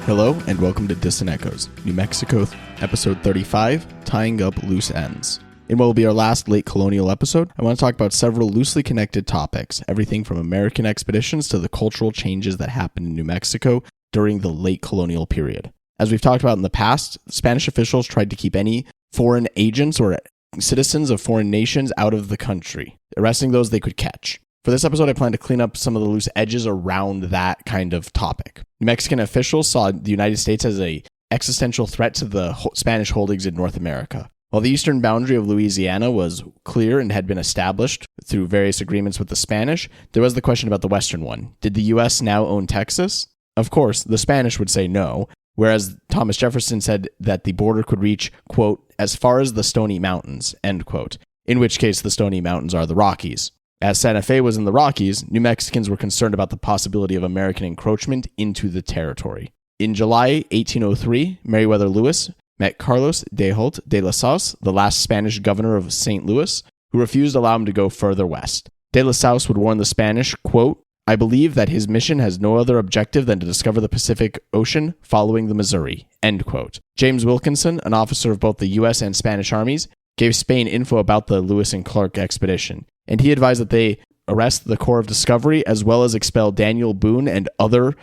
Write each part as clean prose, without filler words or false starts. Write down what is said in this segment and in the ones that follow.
Hello and welcome to Distant Echoes, New Mexico, episode 35, Tying Up Loose Ends. In what will be our last late colonial episode, I want to talk about several loosely connected topics, everything from American expeditions to the cultural changes that happened in New Mexico during the late colonial period. As we've talked about in the past, Spanish officials tried to keep any foreign agents or citizens of foreign nations out of the country, arresting those they could catch. For this episode, I plan to clean up some of the loose edges around that kind of topic. New Mexican officials saw the United States as an existential threat to the Spanish holdings in North America. While the eastern boundary of Louisiana was clear and had been established through various agreements with the Spanish, there was the question about the western one. Did the U.S. now own Texas? Of course, the Spanish would say no, whereas Thomas Jefferson said that the border could reach, quote, as far as the Stony Mountains, end quote, in which case the Stony Mountains are the Rockies. As Santa Fe was in the Rockies, New Mexicans were concerned about the possibility of American encroachment into the territory. In July 1803, Meriwether Lewis met Carlos de Holt de la Saus, the last Spanish governor of St. Louis, who refused to allow him to go further west. De la Saus would warn the Spanish, quote, I believe that his mission has no other objective than to discover the Pacific Ocean following the Missouri, end quote. James Wilkinson, an officer of both the U.S. and Spanish armies, gave Spain info about the Lewis and Clark expedition, and he advised that they arrest the Corps of Discovery as well as expel Daniel Boone and other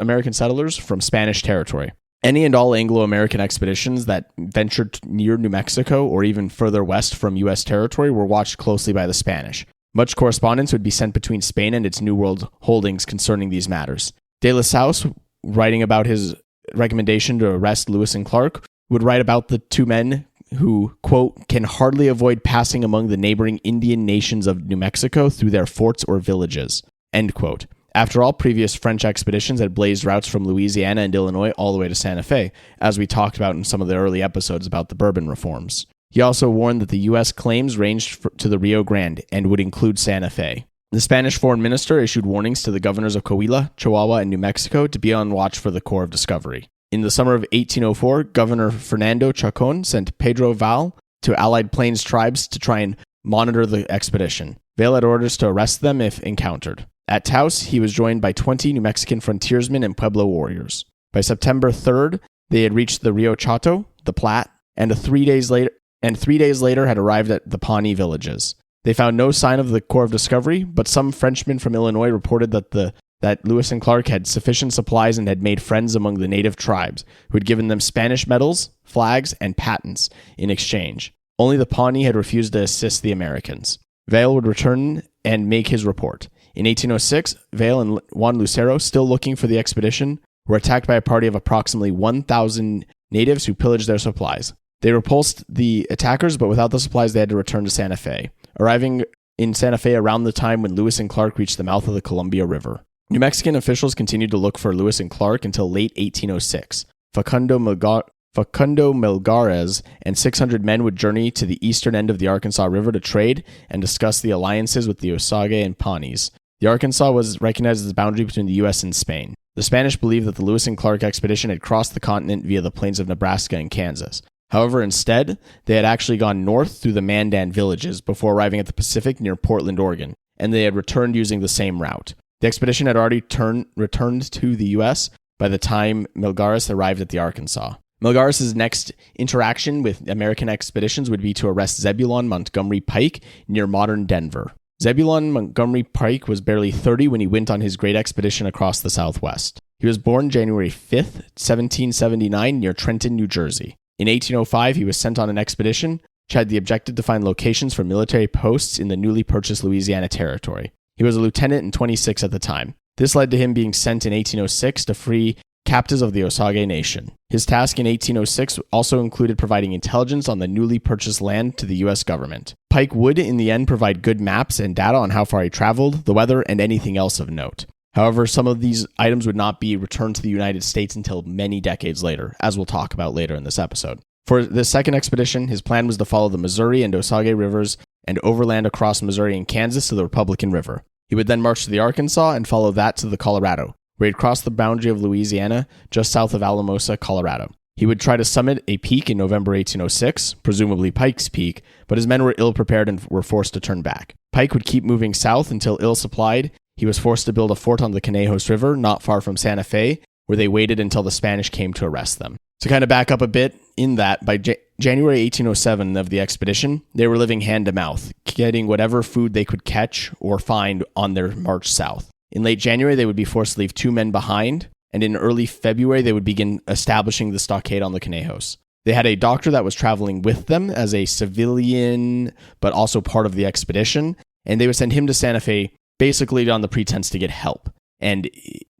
American settlers from Spanish territory. Any and all Anglo-American expeditions that ventured near New Mexico or even further west from U.S. territory were watched closely by the Spanish. Much correspondence would be sent between Spain and its New World holdings concerning these matters. De la Saus, writing about his recommendation to arrest Lewis and Clark, would write about the two men who, quote, can hardly avoid passing among the neighboring Indian nations of New Mexico through their forts or villages, end quote. After all, previous French expeditions had blazed routes from Louisiana and Illinois all the way to Santa Fe, as we talked about in some of the early episodes about the Bourbon reforms. He also warned that the U.S. claims ranged to the Rio Grande and would include Santa Fe. The Spanish foreign minister issued warnings to the governors of Coahuila, Chihuahua, and New Mexico to be on watch for the Corps of Discovery. In the summer of 1804, Governor Fernando Chacon sent Pedro Val to Allied Plains tribes to try and monitor the expedition. Val had orders to arrest them if encountered. At Taos, he was joined by 20 New Mexican frontiersmen and Pueblo warriors. By September 3rd, they had reached the Rio Chato, the Platte, and 3 days later had arrived at the Pawnee villages. They found no sign of the Corps of Discovery, but some Frenchmen from Illinois reported that Lewis and Clark had sufficient supplies and had made friends among the native tribes, who had given them Spanish medals, flags, and patents in exchange. Only the Pawnee had refused to assist the Americans. Vail would return and make his report. In 1806, Vail and Juan Lucero, still looking for the expedition, were attacked by a party of approximately 1,000 natives who pillaged their supplies. They repulsed the attackers, but without the supplies, they had to return to Santa Fe, arriving in Santa Fe around the time when Lewis and Clark reached the mouth of the Columbia River. New Mexican officials continued to look for Lewis and Clark until late 1806. Facundo Melgares and 600 men would journey to the eastern end of the Arkansas River to trade and discuss the alliances with the Osage and Pawnees. The Arkansas was recognized as the boundary between the U.S. and Spain. The Spanish believed that the Lewis and Clark expedition had crossed the continent via the plains of Nebraska and Kansas. However, instead, they had actually gone north through the Mandan villages before arriving at the Pacific near Portland, Oregon, and they had returned using the same route. The expedition had already returned to the U.S. by the time Melgares arrived at the Arkansas. Melgares' next interaction with American expeditions would be to arrest Zebulon Montgomery Pike near modern Denver. Zebulon Montgomery Pike was barely 30 when he went on his great expedition across the Southwest. He was born January 5th, 1779, near Trenton, New Jersey. In 1805, he was sent on an expedition which had the objective to find locations for military posts in the newly purchased Louisiana Territory. He was a lieutenant and 26 at the time. This led to him being sent in 1806 to free captives of the Osage Nation. His task in 1806 also included providing intelligence on the newly purchased land to the U.S. government. Pike would, in the end, provide good maps and data on how far he traveled, the weather, and anything else of note. However, some of these items would not be returned to the United States until many decades later, as we'll talk about later in this episode. For the second expedition, his plan was to follow the Missouri and Osage rivers and overland across Missouri and Kansas to the Republican River. He would then march to the Arkansas and follow that to the Colorado, where he'd cross the boundary of Louisiana just south of Alamosa, Colorado. He would try to summit a peak in November 1806, presumably Pike's Peak, but his men were ill-prepared and were forced to turn back. Pike would keep moving south until ill-supplied. He was forced to build a fort on the Conejos River, not far from Santa Fe, where they waited until the Spanish came to arrest them. To kind of back up a bit, in that, by January 1807 of the expedition, they were living hand to mouth, getting whatever food they could catch or find on their march south. In late January, they would be forced to leave 2 men behind, and in early February, they would begin establishing the stockade on the Conejos. They had a doctor that was traveling with them as a civilian, but also part of the expedition, and they would send him to Santa Fe basically on the pretense to get help. And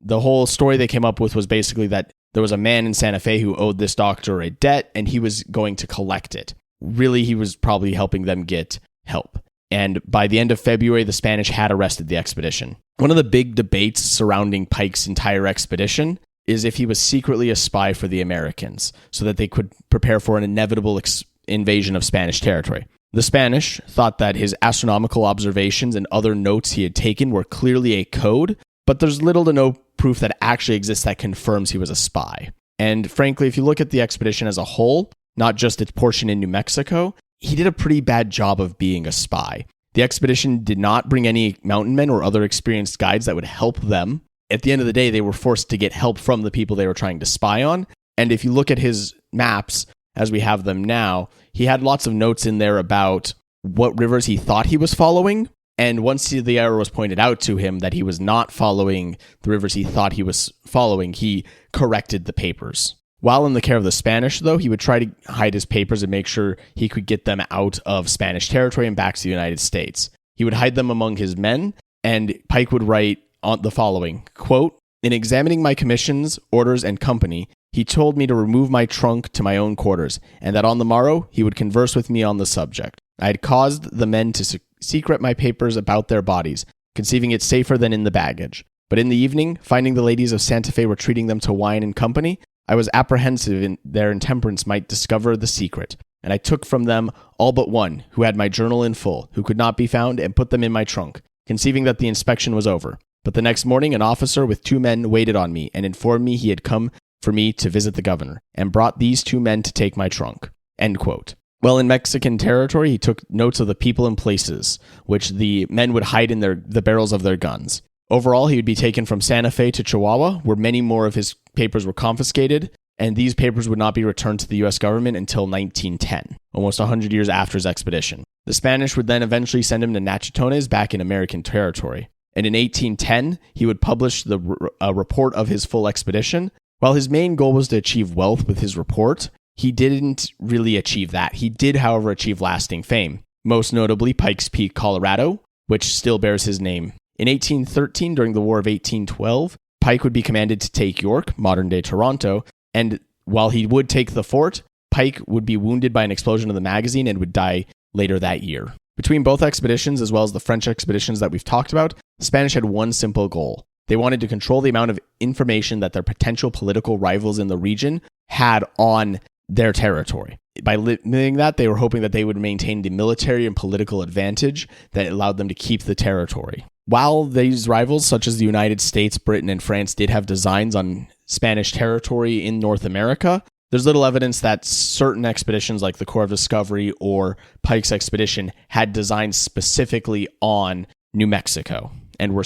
the whole story they came up with was basically that there was a man in Santa Fe who owed this doctor a debt, and he was going to collect it. Really, he was probably helping them get help. And by the end of February, the Spanish had arrested the expedition. One of the big debates surrounding Pike's entire expedition is if he was secretly a spy for the Americans, so that they could prepare for an inevitable invasion of Spanish territory. The Spanish thought that his astronomical observations and other notes he had taken were clearly a code, but there's little to no proof that actually exists that confirms he was a spy. And frankly, if you look at the expedition as a whole, not just its portion in New Mexico, he did a pretty bad job of being a spy. The expedition did not bring any mountain men or other experienced guides that would help them. At the end of the day, they were forced to get help from the people they were trying to spy on. And if you look at his maps, as we have them now, he had lots of notes in there about what rivers he thought he was following. And once the error was pointed out to him that he was not following the rivers he thought he was following, he corrected the papers. While in the care of the Spanish, though, he would try to hide his papers and make sure he could get them out of Spanish territory and back to the United States. He would hide them among his men, and Pike would write on the following, quote, "In examining my commissions, orders, and company, he told me to remove my trunk to my own quarters, and that on the morrow he would converse with me on the subject. I had caused the men to secret my papers about their bodies, conceiving it safer than in the baggage. But in the evening, finding the ladies of Santa Fe were treating them to wine and company, I was apprehensive in their intemperance might discover the secret, and I took from them all but one, who had my journal in full, who could not be found, and put them in my trunk, conceiving that the inspection was over. But the next morning an officer with 2 men waited on me, and informed me he had come for me to visit the governor, and brought these 2 men to take my trunk." End quote. Well, in Mexican territory, he took notes of the people and places, which the men would hide in the barrels of their guns. Overall, he would be taken from Santa Fe to Chihuahua, where many more of his papers were confiscated, and these papers would not be returned to the U.S. government until 1910, almost 100 years after his expedition. The Spanish would then eventually send him to Nachitoches back in American territory. And in 1810, he would publish a report of his full expedition. While his main goal was to achieve wealth with his report, he didn't really achieve that. He did, however, achieve lasting fame, most notably Pikes Peak, Colorado, which still bears his name. In 1813, during the War of 1812, Pike would be commanded to take York, modern-day Toronto, and while he would take the fort, Pike would be wounded by an explosion of the magazine and would die later that year. Between both expeditions, as well as the French expeditions that we've talked about, the Spanish had one simple goal. They wanted to control the amount of information that their potential political rivals in the region had on their territory. By limiting that, they were hoping that they would maintain the military and political advantage that allowed them to keep the territory. While these rivals, such as the United States, Britain, and France, did have designs on Spanish territory in North America, there's little evidence that certain expeditions like the Corps of Discovery or Pike's expedition had designs specifically on New Mexico and were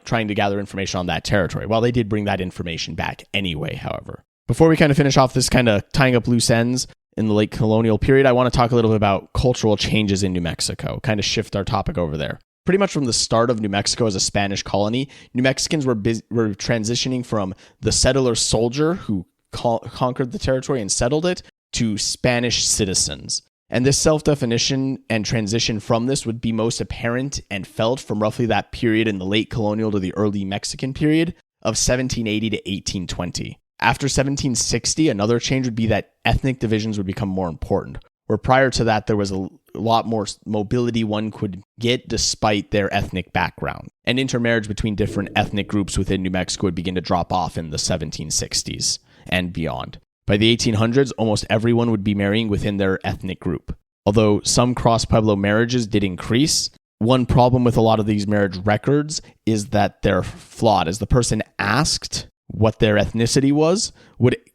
trying to gather information on that territory. While they did bring that information back anyway, however. Before we kind of finish off this kind of tying up loose ends in the late colonial period, I want to talk a little bit about cultural changes in New Mexico, kind of shift our topic over there. Pretty much from the start of New Mexico as a Spanish colony, New Mexicans were transitioning from the settler soldier who conquered the territory and settled it to Spanish citizens. And this self-definition and transition from this would be most apparent and felt from roughly that period in the late colonial to the early Mexican period of 1780 to 1820. After 1760, another change would be that ethnic divisions would become more important, where prior to that, there was a lot more mobility one could get despite their ethnic background. And intermarriage between different ethnic groups within New Mexico would begin to drop off in the 1760s and beyond. By the 1800s, almost everyone would be marrying within their ethnic group. Although some cross-pueblo marriages did increase, one problem with a lot of these marriage records is that they're flawed. As the person asked what their ethnicity was,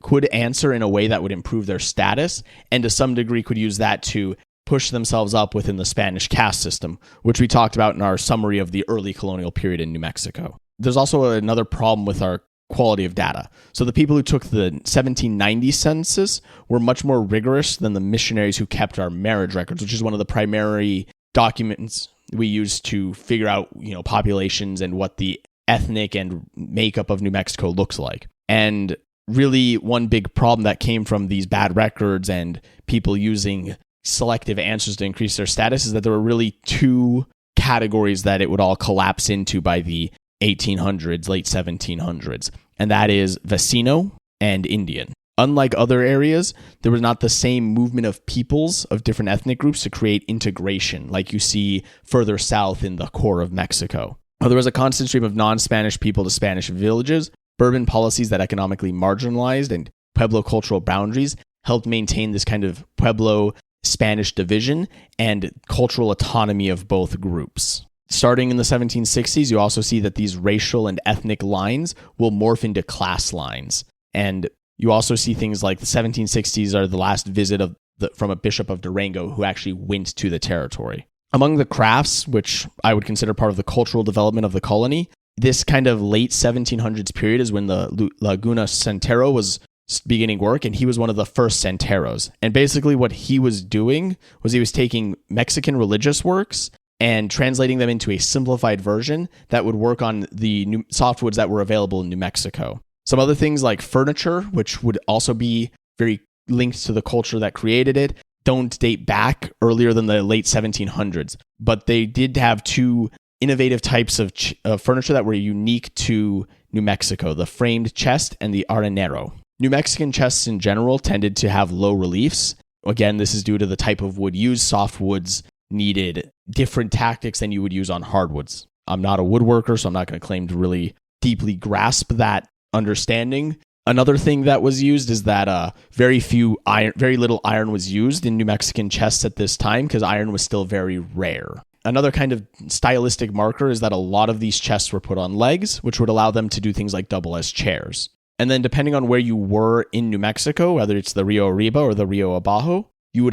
could answer in a way that would improve their status, and to some degree could use that to push themselves up within the Spanish caste system, which we talked about in our summary of the early colonial period in New Mexico. There's also another problem with our quality of data. So the people who took the 1790 census were much more rigorous than the missionaries who kept our marriage records, which is one of the primary documents we use to figure out, populations and what the ethnic and makeup of New Mexico looks like. And really one big problem that came from these bad records and people using selective answers to increase their status is that there were really two categories that it would all collapse into by the 1800s, late 1700s, and that is Vecino and Indian. Unlike other areas, there was not the same movement of peoples of different ethnic groups to create integration like you see further south in the core of Mexico. There was a constant stream of non-Spanish people to Spanish villages. Bourbon policies that economically marginalized and Pueblo cultural boundaries helped maintain this kind of Pueblo Spanish division and cultural autonomy of both groups. Starting in the 1760s, you also see that these racial and ethnic lines will morph into class lines. And you also see things like the 1760s are the last visit from a bishop of Durango who actually went to the territory. Among the crafts, which I would consider part of the cultural development of the colony, this kind of late 1700s period is when the Laguna Centero was beginning work, and he was one of the first centeros. And basically what he was doing was he was taking Mexican religious works and translating them into a simplified version that would work on the new softwoods that were available in New Mexico. Some other things like furniture, which would also be very linked to the culture that created it, don't date back earlier than the late 1700s, but they did have two innovative types of furniture that were unique to New Mexico, the framed chest and the arenero. New Mexican chests in general tended to have low reliefs. Again, this is due to the type of wood used. Softwoods needed different tactics than you would use on hardwoods. I'm not a woodworker, so I'm not going to claim to really deeply grasp that understanding. Another thing that was used is that very little iron was used in New Mexican chests at this time because iron was still very rare. Another kind of stylistic marker is that a lot of these chests were put on legs, which would allow them to do things like double as chairs. And then depending on where you were in New Mexico, whether it's the Rio Arriba or the Rio Abajo, you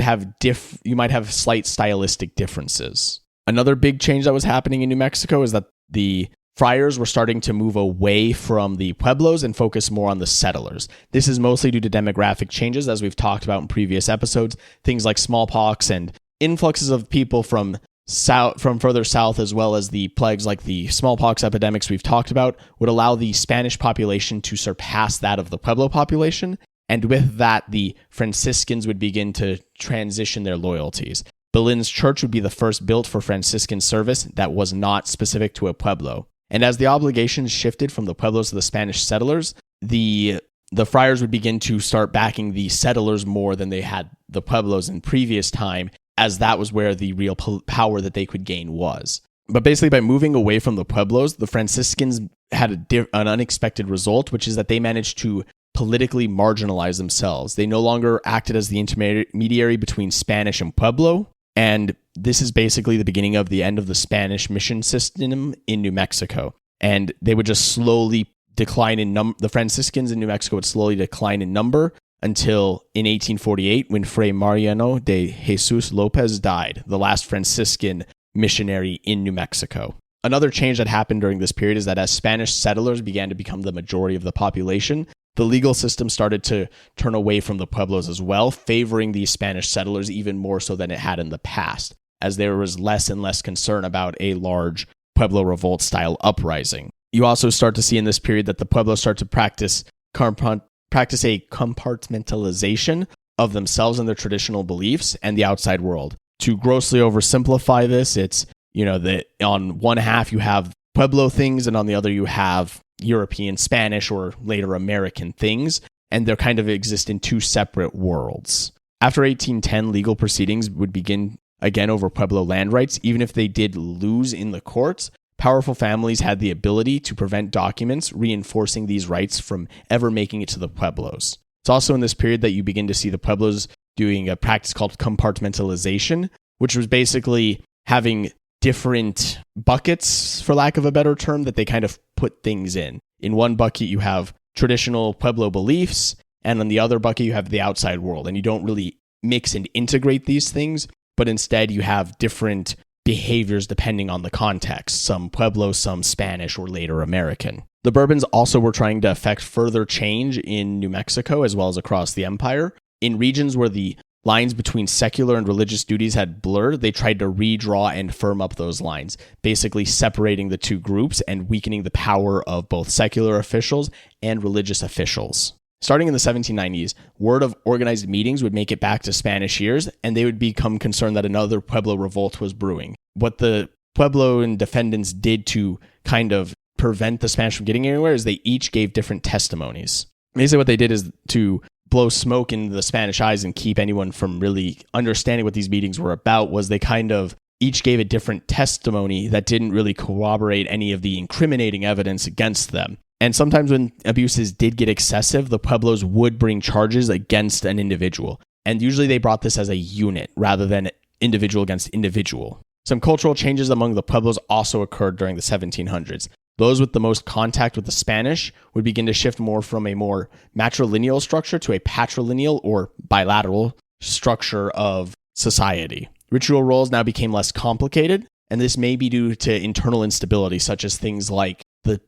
might have slight stylistic differences. Another big change that was happening in New Mexico is that the friars were starting to move away from the pueblos and focus more on the settlers. This is mostly due to demographic changes, as we've talked about in previous episodes. Things like smallpox and influxes of people from further south, as well as the plagues like the smallpox epidemics we've talked about, would allow the Spanish population to surpass that of the Pueblo population. And with that, the Franciscans would begin to transition their loyalties. Belin's church would be the first built for Franciscan service that was not specific to a Pueblo. And as the obligations shifted from the Pueblos to the Spanish settlers, the friars would begin to start backing the settlers more than they had the Pueblos in previous time, as that was where the real power that they could gain was. But basically, by moving away from the Pueblos, the Franciscans had an unexpected result, which is that they managed to politically marginalize themselves. They no longer acted as the intermediary between Spanish and Pueblo, and this is basically the beginning of the end of the Spanish mission system in New Mexico. And they would just slowly decline in number. The Franciscans in New Mexico would slowly decline in number until in 1848, when Fray Mariano de Jesus Lopez died, the last Franciscan missionary in New Mexico. Another change that happened during this period is that as Spanish settlers began to become the majority of the population, the legal system started to turn away from the Pueblos as well, favoring these Spanish settlers even more so than it had in the past, as there was less and less concern about a large Pueblo revolt-style uprising. You also start to see in this period that the Pueblos start to practice a compartmentalization of themselves and their traditional beliefs and the outside world. To grossly oversimplify this, it's, that on one half you have Pueblo things and on the other you have European, Spanish, or later American things, and they kind of exist in two separate worlds. After 1810, legal proceedings would begin again over Pueblo land rights. Even if they did lose in the courts, powerful families had the ability to prevent documents reinforcing these rights from ever making it to the Pueblos. It's also in this period that you begin to see the Pueblos doing a practice called compartmentalization, which was basically having different buckets, for lack of a better term, that they kind of put things in. In one bucket, you have traditional Pueblo beliefs, and on the other bucket, you have the outside world. And you don't really mix and integrate these things, but instead you have different behaviors depending on the context, some Pueblo, some Spanish, or later American. The Bourbons also were trying to effect further change in New Mexico as well as across the empire. In regions where the lines between secular and religious duties had blurred, they tried to redraw and firm up those lines, basically separating the two groups and weakening the power of both secular officials and religious officials. Starting in the 1790s, word of organized meetings would make it back to Spanish ears, and they would become concerned that another Pueblo revolt was brewing. What the Puebloan defendants did to kind of prevent the Spanish from getting anywhere is they each gave different testimonies. Basically what they did is to blow smoke in the Spanish eyes and keep anyone from really understanding what these meetings were about was they kind of each gave a different testimony that didn't really corroborate any of the incriminating evidence against them. And sometimes when abuses did get excessive, the Pueblos would bring charges against an individual. And usually they brought this as a unit rather than individual against individual. Some cultural changes among the Pueblos also occurred during the 1700s. Those with the most contact with the Spanish would begin to shift more from a more matrilineal structure to a patrilineal or bilateral structure of society. Ritual roles now became less complicated, and this may be due to internal instability, such as things like the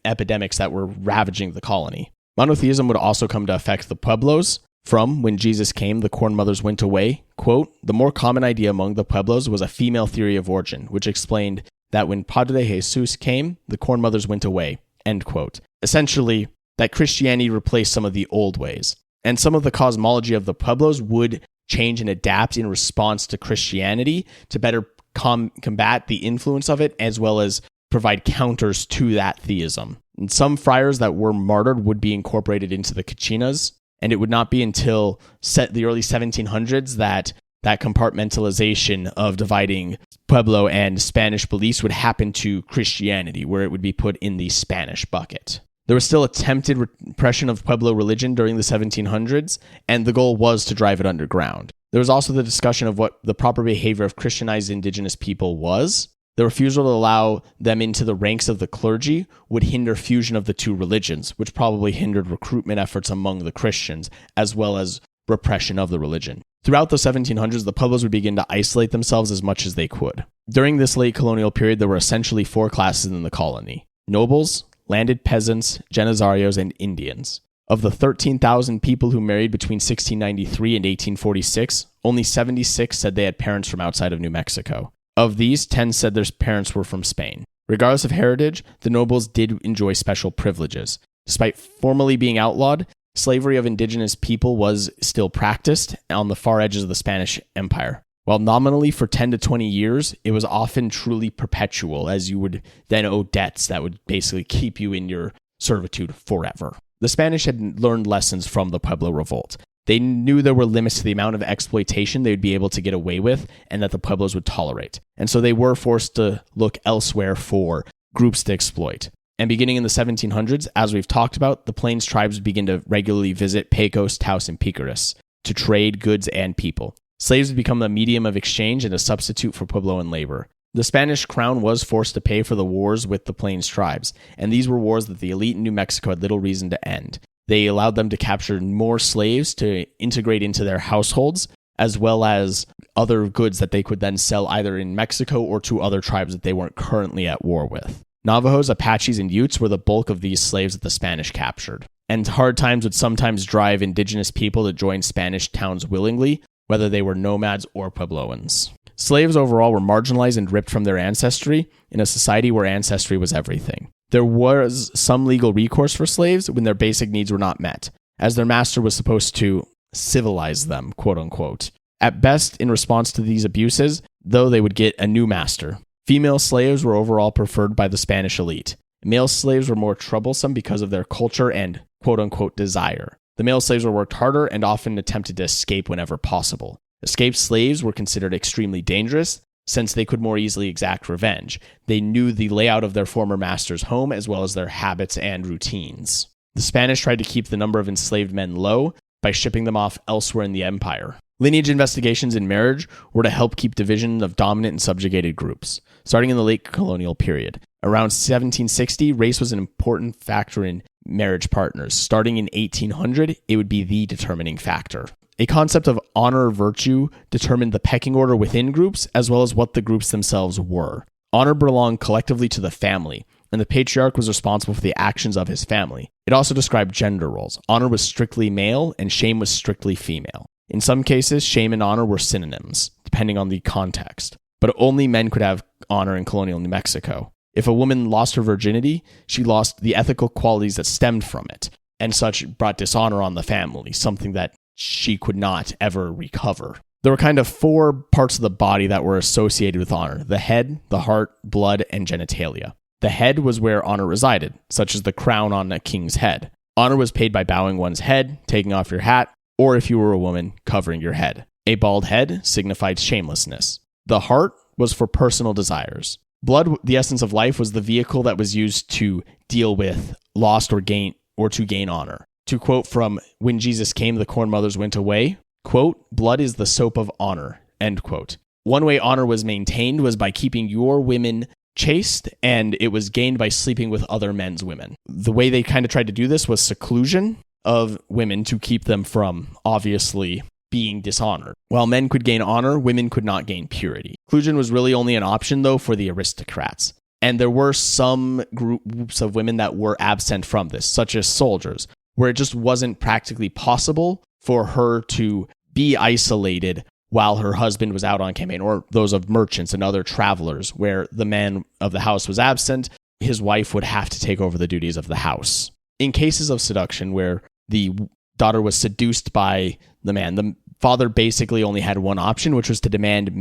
epidemics that were ravaging the colony. Monotheism would also come to affect the Pueblos. From When Jesus Came, the Corn Mothers Went Away, quote, the more common idea among the Pueblos was a female theory of origin, which explained that when Padre Jesus came, the Corn Mothers went away, end quote. Essentially, that Christianity replaced some of the old ways. And some of the cosmology of the Pueblos would change and adapt in response to Christianity to better combat the influence of it, as well as provide counters to that theism. And some friars that were martyred would be incorporated into the Cachinas, and it would not be until the early 1700s that compartmentalization of dividing Pueblo and Spanish beliefs would happen to Christianity, where it would be put in the Spanish bucket. There was still attempted repression of Pueblo religion during the 1700s, and the goal was to drive it underground. There was also the discussion of what the proper behavior of Christianized indigenous people was. The refusal to allow them into the ranks of the clergy would hinder fusion of the two religions, which probably hindered recruitment efforts among the Christians, as well as repression of the religion. Throughout the 1700s, the Pueblos would begin to isolate themselves as much as they could. During this late colonial period, there were essentially four classes in the colony: nobles, landed peasants, Janizarios, and Indians. Of the 13,000 people who married between 1693 and 1846, only 76 said they had parents from outside of New Mexico. Of these, 10 said their parents were from Spain. Regardless of heritage, the nobles did enjoy special privileges. Despite formally being outlawed, slavery of indigenous people was still practiced on the far edges of the Spanish Empire. While nominally for 10 to 20 years, it was often truly perpetual, as you would then owe debts that would basically keep you in your servitude forever. The Spanish had learned lessons from the Pueblo Revolt. They knew there were limits to the amount of exploitation they would be able to get away with and that the Pueblos would tolerate. And so they were forced to look elsewhere for groups to exploit. And beginning in the 1700s, as we've talked about, the Plains tribes would begin to regularly visit Pecos, Taos, and Picaras to trade goods and people. Slaves would become a medium of exchange and a substitute for Puebloan labor. The Spanish crown was forced to pay for the wars with the Plains tribes, and these were wars that the elite in New Mexico had little reason to end. They allowed them to capture more slaves to integrate into their households, as well as other goods that they could then sell either in Mexico or to other tribes that they weren't currently at war with. Navajos, Apaches, and Utes were the bulk of these slaves that the Spanish captured. And hard times would sometimes drive indigenous people to join Spanish towns willingly, whether they were nomads or Puebloans. Slaves overall were marginalized and ripped from their ancestry in a society where ancestry was everything. There was some legal recourse for slaves when their basic needs were not met, as their master was supposed to civilize them, quote unquote. At best, in response to these abuses, though, they would get a new master. Female slaves were overall preferred by the Spanish elite. Male slaves were more troublesome because of their culture and quote unquote desire. The male slaves were worked harder and often attempted to escape whenever possible. Escaped slaves were considered extremely dangerous, since they could more easily exact revenge. They knew the layout of their former master's home as well as their habits and routines. The Spanish tried to keep the number of enslaved men low by shipping them off elsewhere in the empire. Lineage investigations in marriage were to help keep division of dominant and subjugated groups. Starting in the late colonial period, around 1760, race was an important factor in marriage partners. Starting in 1800, it would be the determining factor. A concept of honor or virtue determined the pecking order within groups, as well as what the groups themselves were. Honor belonged collectively to the family, and the patriarch was responsible for the actions of his family. It also described gender roles. Honor was strictly male, and shame was strictly female. In some cases, shame and honor were synonyms, depending on the context. But only men could have honor in colonial New Mexico. If a woman lost her virginity, she lost the ethical qualities that stemmed from it, and such brought dishonor on the family, something that she could not ever recover. There were kind of 4 parts of the body that were associated with honor: the head, the heart, blood, and genitalia. The head was where honor resided, such as the crown on a king's head. Honor was paid by bowing one's head, taking off your hat, or if you were a woman, covering your head. A bald head signified shamelessness. The heart was for personal desires. Blood, the essence of life, was the vehicle that was used to deal with lost or to gain honor. To quote from When Jesus Came, the Corn Mothers Went Away, quote, "Blood is the soap of honor," end quote. One way honor was maintained was by keeping your women chaste, and it was gained by sleeping with other men's women. The way they kind of tried to do this was seclusion of women to keep them from, obviously, being dishonored. While men could gain honor, women could not gain purity. Seclusion was really only an option, though, for the aristocrats. And there were some groups of women that were absent from this, such as soldiers, where it just wasn't practically possible for her to be isolated while her husband was out on campaign, or those of merchants and other travelers, where the man of the house was absent, his wife would have to take over the duties of the house. In cases of seduction, where the daughter was seduced by the man, the father basically only had one option, which was to demand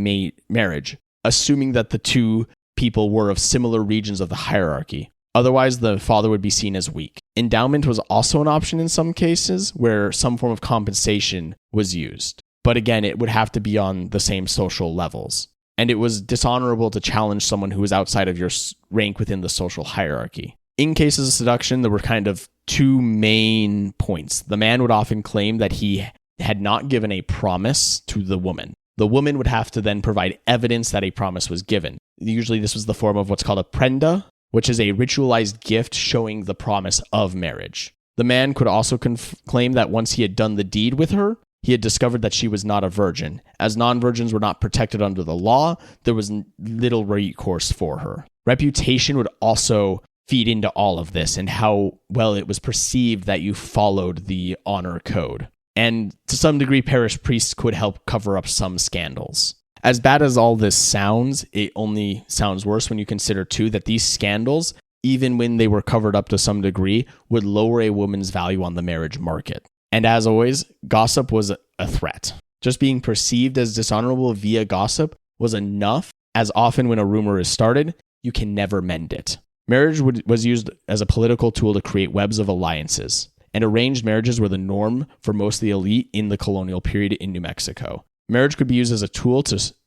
marriage, assuming that the two people were of similar regions of the hierarchy. Otherwise, the father would be seen as weak. Endowment was also an option in some cases, where some form of compensation was used. But again, it would have to be on the same social levels. And it was dishonorable to challenge someone who was outside of your rank within the social hierarchy. In cases of seduction, there were kind of 2 main points. The man would often claim that he had not given a promise to the woman. The woman would have to then provide evidence that a promise was given. Usually this was the form of what's called a prenda, which is a ritualized gift showing the promise of marriage. The man could also claim that once he had done the deed with her, he had discovered that she was not a virgin. As non-virgins were not protected under the law, there was little recourse for her. Reputation would also feed into all of this and how well it was perceived that you followed the honor code. And to some degree, parish priests could help cover up some scandals. As bad as all this sounds, it only sounds worse when you consider, too, that these scandals, even when they were covered up to some degree, would lower a woman's value on the marriage market. And as always, gossip was a threat. Just being perceived as dishonorable via gossip was enough, as often when a rumor is started, you can never mend it. Marriage was used as a political tool to create webs of alliances, and arranged marriages were the norm for most of the elite in the colonial period in New Mexico. Marriage could be used as a tool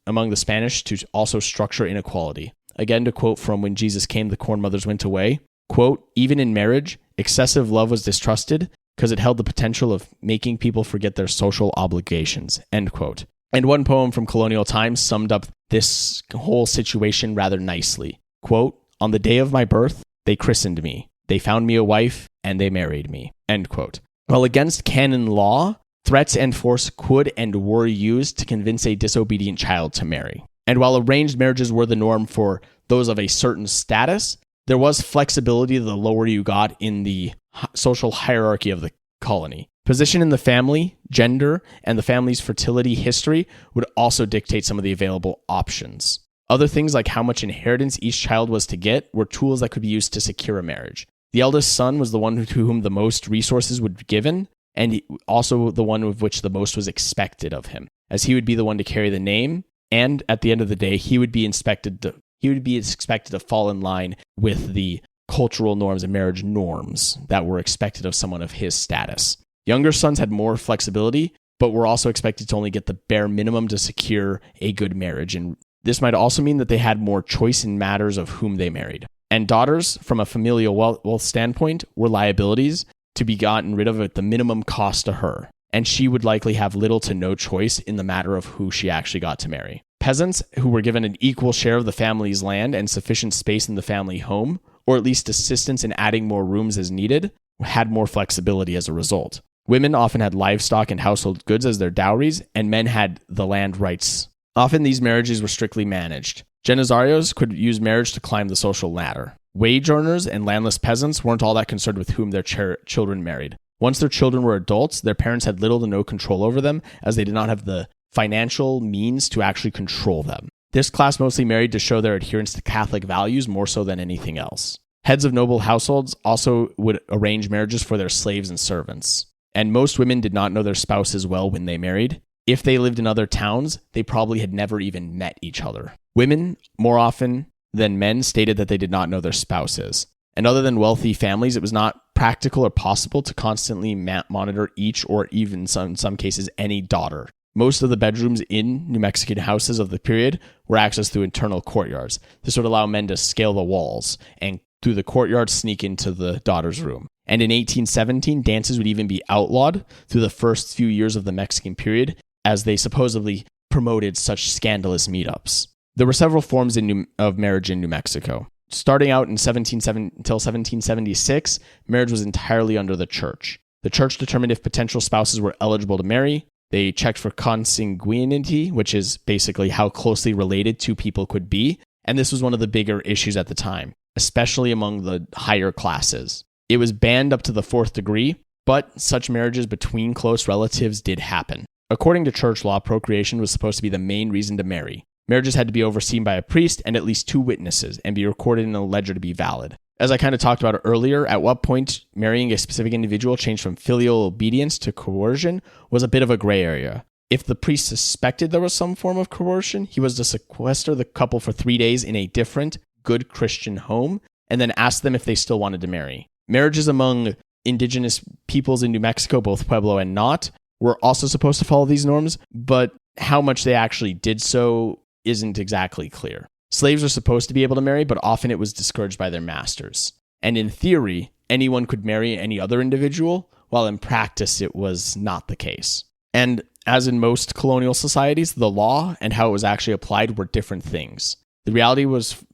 among the Spanish to also structure inequality. Again, to quote from When Jesus Came, the Corn Mothers Went Away, quote, "Even in marriage, excessive love was distrusted because it held the potential of making people forget their social obligations," end quote. And one poem from colonial times summed up this whole situation rather nicely. Quote, "On the day of my birth, they christened me. They found me a wife, and they married me," end quote. While against canon law, threats and force could and were used to convince a disobedient child to marry. And while arranged marriages were the norm for those of a certain status, there was flexibility the lower you got in the social hierarchy of the colony. Position in the family, gender, and the family's fertility history would also dictate some of the available options. Other things like how much inheritance each child was to get were tools that could be used to secure a marriage. The eldest son was the one to whom the most resources would be given, and also the one of which the most was expected of him, as he would be the one to carry the name, and at the end of the day, he would be expected to fall in line with the cultural norms and marriage norms that were expected of someone of his status. Younger sons had more flexibility, but were also expected to only get the bare minimum to secure a good marriage, and this might also mean that they had more choice in matters of whom they married. And daughters, from a familial wealth standpoint, were liabilities to be gotten rid of at the minimum cost to her, and she would likely have little to no choice in the matter of who she actually got to marry. Peasants, who were given an equal share of the family's land and sufficient space in the family home, or at least assistance in adding more rooms as needed, had more flexibility as a result. Women often had livestock and household goods as their dowries, and men had the land rights. Often these marriages were strictly managed. Janizarios could use marriage to climb the social ladder. Wage earners and landless peasants weren't all that concerned with whom their children married. Once their children were adults, their parents had little to no control over them, as they did not have the financial means to actually control them. This class mostly married to show their adherence to Catholic values more so than anything else. Heads of noble households also would arrange marriages for their slaves and servants. And most women did not know their spouses well when they married. If they lived in other towns, they probably had never even met each other. Women, more often than men, stated that they did not know their spouses. And other than wealthy families, it was not practical or possible to constantly monitor each or even in some cases any daughter. Most of the bedrooms in New Mexican houses of the period were accessed through internal courtyards. This would allow men to scale the walls and through the courtyard sneak into the daughter's room. And in 1817, dances would even be outlawed through the first few years of the Mexican period, as they supposedly promoted such scandalous meetups. There were several forms of marriage in New Mexico. Starting out in 1776, marriage was entirely under the church. The church determined if potential spouses were eligible to marry. They checked for consanguinity, which is basically how closely related two people could be. And this was one of the bigger issues at the time, especially among the higher classes. It was banned up to the 4th degree, but such marriages between close relatives did happen. According to church law, procreation was supposed to be the main reason to marry. Marriages had to be overseen by a priest and at least 2 witnesses and be recorded in a ledger to be valid. As I kind of talked about earlier, at what point marrying a specific individual changed from filial obedience to coercion was a bit of a gray area. If the priest suspected there was some form of coercion, he was to sequester the couple for 3 days in a different, good Christian home and then ask them if they still wanted to marry. Marriages among indigenous peoples in New Mexico, both Pueblo and not, were also supposed to follow these norms, but how much they actually did so isn't exactly clear. Slaves were supposed to be able to marry, but often it was discouraged by their masters. And in theory, anyone could marry any other individual, while in practice it was not the case. And as in most colonial societies, the law and how it was actually applied were different things. The reality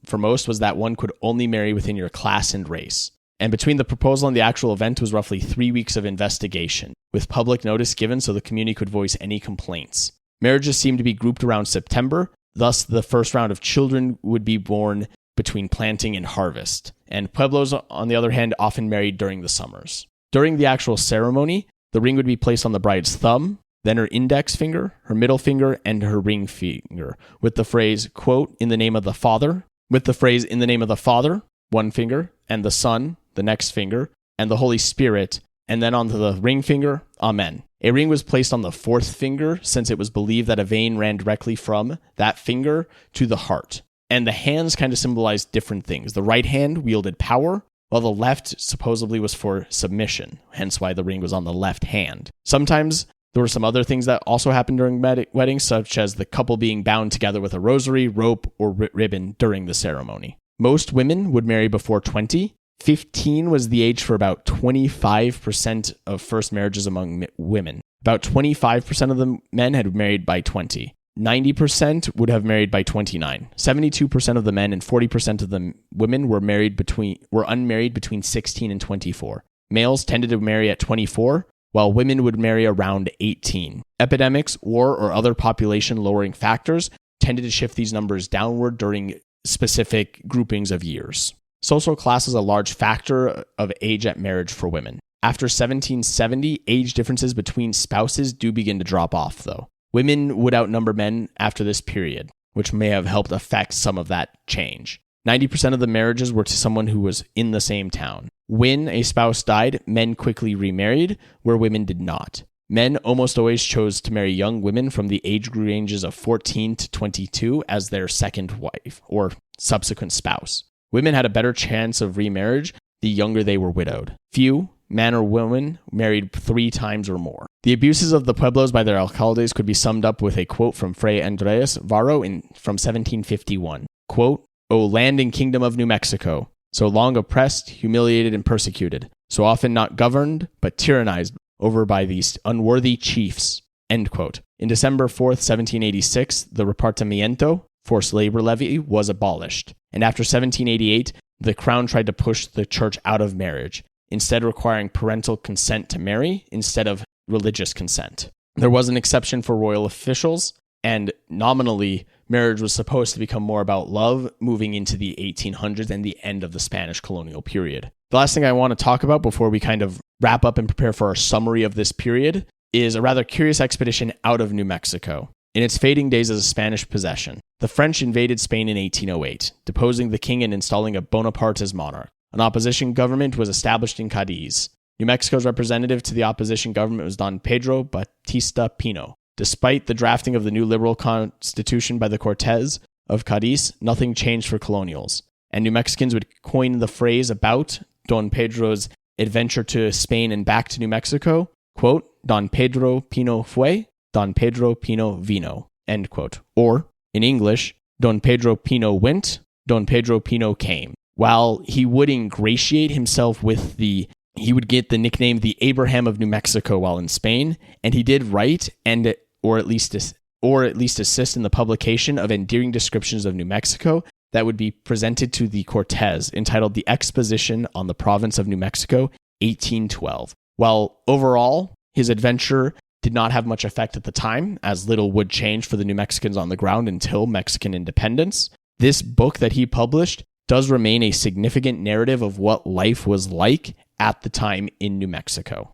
for most was that one could only marry within your class and race. And between the proposal and the actual event was roughly 3 weeks of investigation, with public notice given so the community could voice any complaints. Marriages seemed to be grouped around September. Thus, the first round of children would be born between planting and harvest, and Pueblos, on the other hand, often married during the summers. During the actual ceremony, the ring would be placed on the bride's thumb, then her index finger, her middle finger, and her ring finger, with the phrase, quote, in the name of the Father, one finger, and the Son, the next finger, and the Holy Spirit, and then onto the ring finger, Amen. A ring was placed on the 4th finger since it was believed that a vein ran directly from that finger to the heart. And the hands kind of symbolized different things. The right hand wielded power, while the left supposedly was for submission, hence why the ring was on the left hand. Sometimes there were some other things that also happened during weddings, such as the couple being bound together with a rosary, rope, or ribbon during the ceremony. Most women would marry before 20. 15 was the age for about 25% of first marriages among women. About 25% of the men had married by 20. 90% would have married by 29. 72% of the men and 40% of the women were unmarried between 16 and 24. Males tended to marry at 24, while women would marry around 18. Epidemics, war, or other population-lowering factors tended to shift these numbers downward during specific groupings of years. Social class is a large factor of age at marriage for women. After 1770, age differences between spouses do begin to drop off, though. Women would outnumber men after this period, which may have helped affect some of that change. 90% of the marriages were to someone who was in the same town. When a spouse died, men quickly remarried, where women did not. Men almost always chose to marry young women from the age ranges of 14 to 22 as their second wife or subsequent spouse. Women had a better chance of remarriage the younger they were widowed. Few, man or woman, married 3 times or more. The abuses of the Pueblos by their alcaldes could be summed up with a quote from Fray Andres Varro from 1751. Quote, "O land and kingdom of New Mexico, so long oppressed, humiliated, and persecuted, so often not governed, but tyrannized over by these unworthy chiefs." End quote. In December 4th, 1786, the repartimiento, forced labor levy, was abolished. And after 1788, the crown tried to push the church out of marriage, instead requiring parental consent to marry instead of religious consent. There was an exception for royal officials, and nominally, marriage was supposed to become more about love moving into the 1800s and the end of the Spanish colonial period. The last thing I want to talk about before we kind of wrap up and prepare for our summary of this period is a rather curious expedition out of New Mexico. In its fading days as a Spanish possession, the French invaded Spain in 1808, deposing the king and installing a Bonaparte as monarch. An opposition government was established in Cadiz. New Mexico's representative to the opposition government was Don Pedro Batista Pino. Despite the drafting of the new liberal constitution by the Cortes of Cadiz, nothing changed for colonials. And New Mexicans would coin the phrase about Don Pedro's adventure to Spain and back to New Mexico, quote, Don Pedro Pino fue, Don Pedro Pino vino, end quote. Or, in English, Don Pedro Pino went, Don Pedro Pino came. While he would ingratiate himself with he would get the nickname the Abraham of New Mexico while in Spain, and he did write or at least assist in the publication of endearing descriptions of New Mexico that would be presented to the Cortes, entitled The Exposition on the Province of New Mexico, 1812. While overall, his adventure did not have much effect at the time, as little would change for the New Mexicans on the ground until Mexican independence, this book that he published does remain a significant narrative of what life was like at the time in New Mexico.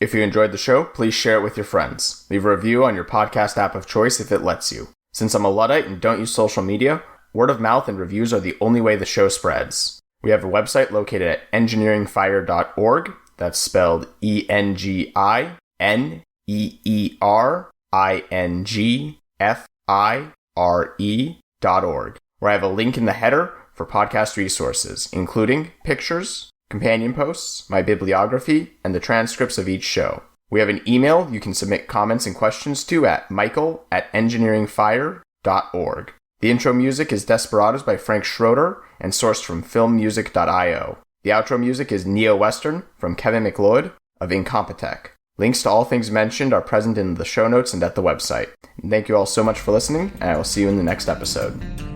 If you enjoyed the show, please share it with your friends. Leave a review on your podcast app of choice if it lets you. Since I'm a Luddite and don't use social media, word of mouth and reviews are the only way the show spreads. We have a website located at engineeringfire.org. That's spelled engineeringfire.org, where I have a link in the header for podcast resources, including pictures, companion posts, my bibliography, and the transcripts of each show. We have an email you can submit comments and questions to at michael@engineeringfire.org. The intro music is Desperados by Frank Schroeder and sourced from filmmusic.io. The outro music is NeoWestern from Kevin McLeod of Incompetech. Links to all things mentioned are present in the show notes and at the website. And thank you all so much for listening, and I will see you in the next episode.